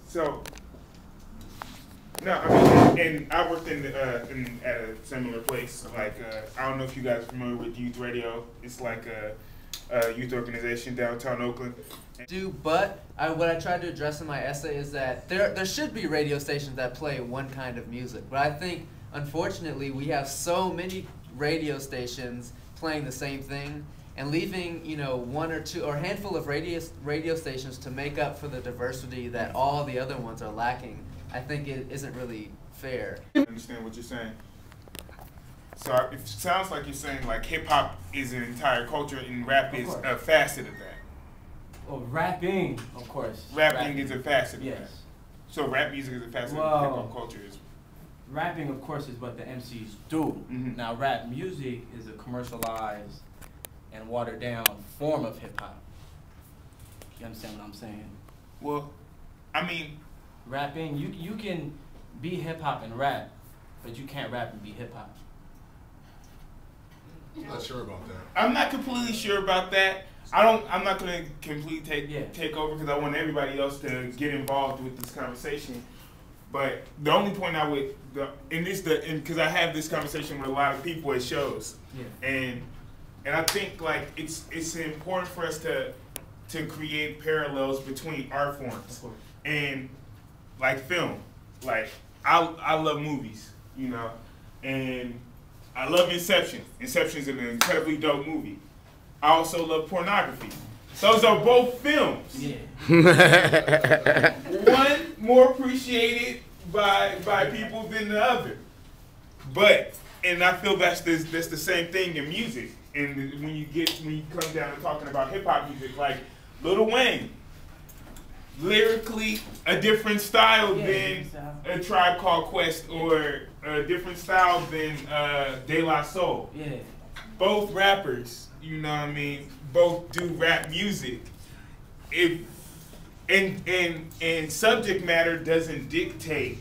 So no, I mean, and I worked at a similar place. Like, I don't know if you guys are familiar with Youth Radio. It's like a youth organization downtown Oakland. But what I tried to address in my essay is that there should be radio stations that play one kind of music. But I think, unfortunately, we have so many radio stations playing the same thing and leaving, you know, one or two or a handful of radio stations to make up for the diversity that all the other ones are lacking. I think it isn't really fair. I understand what you're saying. So it sounds like you're saying like hip hop is an entire culture and rap is a facet of that. Well, rapping, of course. Rapping is a facet of yes. that. So rap music is a facet of hip hop culture. Rapping, of course, is what the MCs do. Mm-hmm. Now, rap music is a commercialized and watered down form of hip hop. You understand what I'm saying? Well, I mean, rapping, you can be hip hop and rap, but you can't rap and be hip hop. I'm not sure about that. I'm not completely sure about that. I'm not going to completely take over because I want everybody else to get involved with this conversation. But the only point I would, because I have this conversation with a lot of people at shows, and I think like it's important for us to create parallels between art forms and like film. Like I love movies, you know, and I love Inception. Inception is an incredibly dope movie. I also love pornography. Those are both films. Yeah. One more appreciated by people than the other. And I feel that's the same thing in music. And when you come down to talking about hip hop music, like Lil Wayne, lyrically a different style than A Tribe Called Quest or a different style than De La Soul. Yeah. Both rappers, you know what I mean, both do rap music. And subject matter doesn't dictate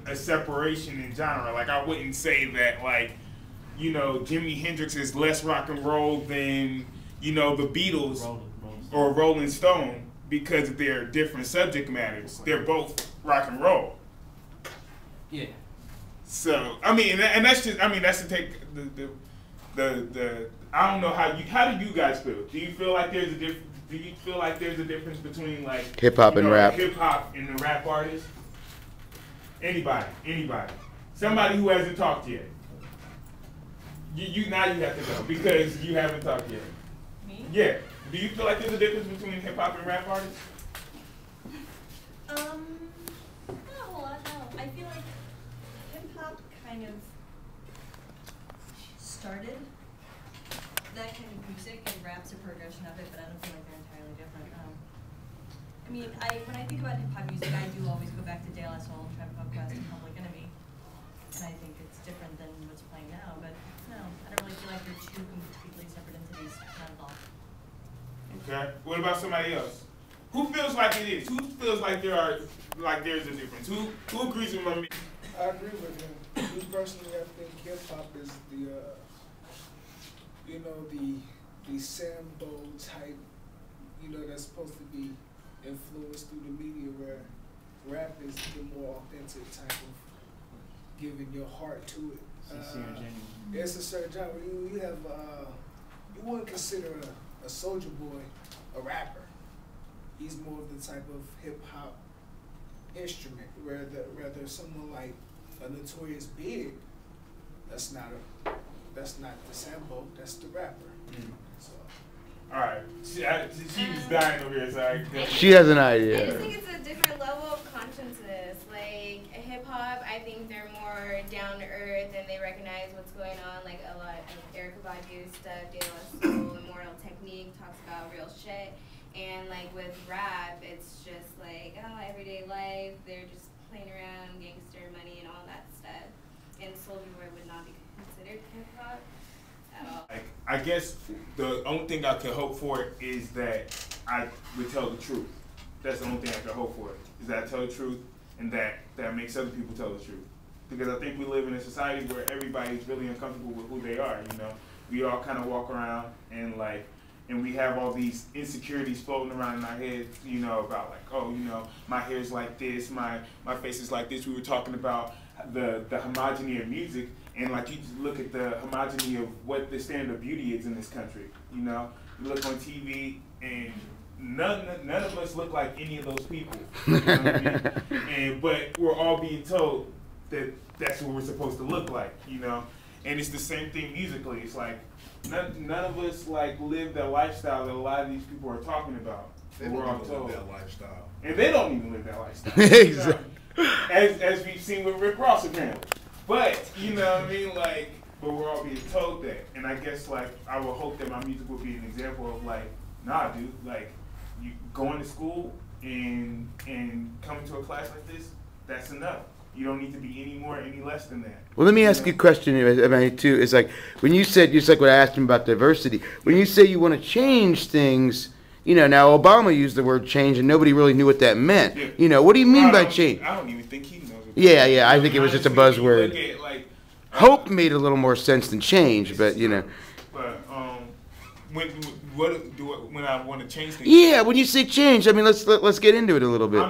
a separation in genre. Like I wouldn't say that like, you know, Jimi Hendrix is less rock and roll than, you know, the Beatles or Rolling Stone because they're different subject matters. They're both rock and roll. Yeah. So I mean, and that's just, I mean, that's to take the I don't know how do you guys feel? Do you feel like there's a difference? Do you feel like there's a difference between like hip hop and rap? Hip hop and the rap artist. Anybody? Somebody who hasn't talked yet. You now you have to go because you haven't talked yet. Me? Yeah. Do you feel like there's a difference between hip hop and rap artists? Not a whole lot, no. I feel like hip hop kind of started that kind of music and rap's a progression of it, but I don't feel like they're entirely different. I mean, when I think about hip hop music, I do always go back to De La Soul, Tribe Called Quest, and Public Enemy, and I think it's different than what's playing now. But no, I don't really feel like they're two completely separate entities. Not at all. Okay. What about somebody else? Who feels like it is? Who feels like there's a difference? Who agrees with me? I agree with him. Me personally, I think hip hop is the Sambo type, that's supposed to be influenced through the media, where rap is the more authentic type of giving your heart to it. It's a certain genre. You have you wouldn't consider a Soulja Boy a rapper. He's more of the type of hip hop instrument. Rather someone like a Notorious Big, that's not the Sambo, that's the rapper. So. All right, she was dying over here. Sorry. She has an idea. I just think it's a different level of consciousness. Like hip hop, I think they're more down to earth and they recognize what's going on. Like a lot of Erykah Badu stuff, De La Soul, Immortal Technique talks about real shit. And like with rap, it's just like everyday life. They're just playing around, gangster money, and all that stuff. And Soulja Boy would not be considered hip hop at all. I guess the only thing I could hope for is that I would tell the truth. That's the only thing I could hope for, is that I tell the truth and that makes other people tell the truth. Because I think we live in a society where everybody's really uncomfortable with who they are, We all kind of walk around and like, and we have all these insecurities floating around in our heads, you know, about like, oh, you know, my hair's like this, my face is like this. We were talking about the homogeny of music, and like you just look at the homogeny of what the standard of beauty is in this country. You know, you look on TV, and none of us look like any of those people. You know what I mean? But we're all being told that that's what we're supposed to look like. You know, and it's the same thing musically. It's like none of us like live that lifestyle that a lot of these people are talking about. They we're all don't told live that lifestyle, and they don't even live that lifestyle. Exactly. You know? As we've seen with Rick Ross apparently. But you know what I mean, like, but we're all being told that, and I guess like I would hope that my music would be an example of like, nah, dude, like you going to school and coming to a class like this, that's enough. You don't need to be any more, any less than that. Well, let me ask you a question too. It's like when you said, just like what I asked him about diversity, when you say you want to change things, you know, now Obama used the word change and nobody really knew what that meant. Yeah. You know, what do you mean by change? I don't even think he knows. Yeah, I think it was just a buzzword. At, like, hope made a little more sense than change, but you know. But when I want to change things. Yeah, when you say change, I mean let's get into it a little bit.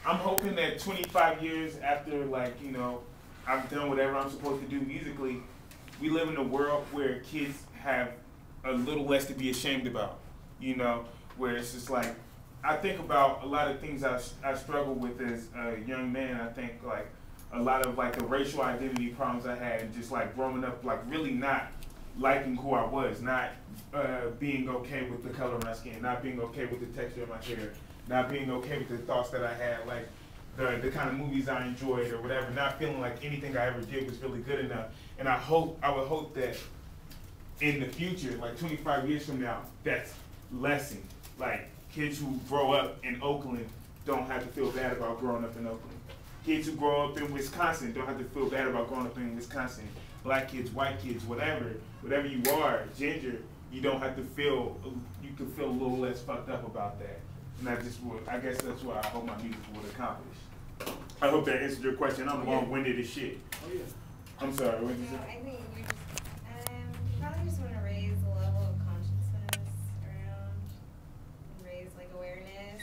I'm hoping that 25 years after, like, you know, I've done whatever I'm supposed to do musically, we live in a world where kids have a little less to be ashamed about, you know, where it's just like, I think about a lot of things I struggle with as a young man. I think, like, a lot of, like, the racial identity problems I had, and just, like, growing up, like, really not liking who I was, not being okay with the color of my skin, not being okay with the texture of my hair, not being okay with the thoughts that I had, like the kind of movies I enjoyed or whatever, not feeling like anything I ever did was really good enough. And I would hope that in the future, like 25 years from now, that's lessened. Like kids who grow up in Oakland don't have to feel bad about growing up in Oakland. Kids who grow up in Wisconsin don't have to feel bad about growing up in Wisconsin. Black kids, white kids, whatever you are, ginger, you don't have to feel, you can feel a little less fucked up about that. And I guess that's what I hope my music would accomplish. I hope that answered your question. I'm long-winded as shit. Oh yeah. I'm sorry, what did you say? I think you probably just want to raise the level of consciousness around, and raise like awareness.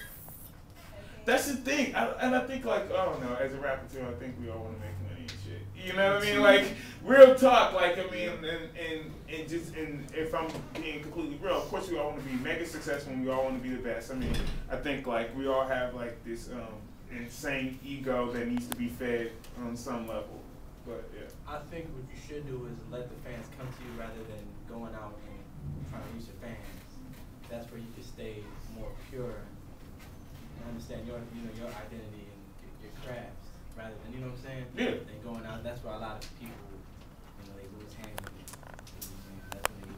That's the thing, and I think like, I don't know, as a rapper too, I think we all want to make money and shit. You know what I mean? Like, real talk, like, I mean, and if I'm being completely real, of course we all want to be mega successful and we all want to be the best. I mean, I think like we all have like this insane ego that needs to be fed on some level. But yeah. I think what you should do is let the fans come to you rather than going out and trying to reach your fans. That's where you can stay more pure and understand your identity and your crafts rather than, you know what I'm saying? Yeah. Than going out. That's where a lot of people, you know, they lose hand in it. That's when they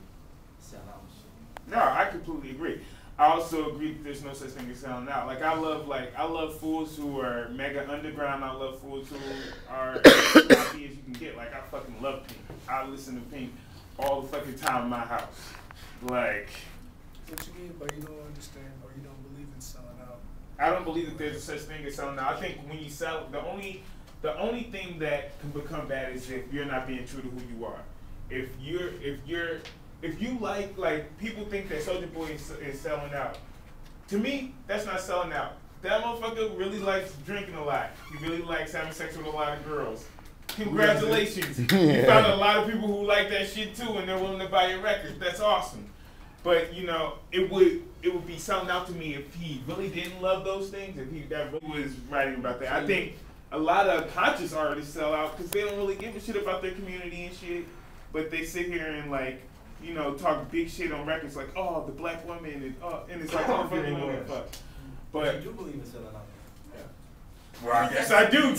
sell out and shit. No, I completely agree. I also agree that there's no such thing as selling out. Like I love fools who are mega underground. I love fools who are as happy as you can get. Like I fucking love Pink. I listen to Pink all the fucking time in my house. Like. What you mean by you don't understand or you don't believe in selling out? I don't believe that there's a such thing as selling out. I think when you sell, the only thing that can become bad is if you're not being true to who you are. If you like people think that Soulja Boy is selling out. To me, that's not selling out. That motherfucker really likes drinking a lot. He really likes having sex with a lot of girls. Congratulations. You found a lot of people who like that shit too and they're willing to buy your records. That's awesome. But you know, it would be selling out to me if he really didn't love those things, if he that really was writing about that. I think a lot of conscious artists sell out because they don't really give a shit about their community and shit, but they sit here and like, you know, talk big shit on records like, oh, the black woman, and it's like, oh, fuck. But you do believe in selling out. Yeah. Well, I guess I do.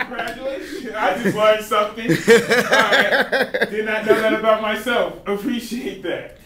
Congratulations. I just learned something. All right. Did not know that about myself. Appreciate that.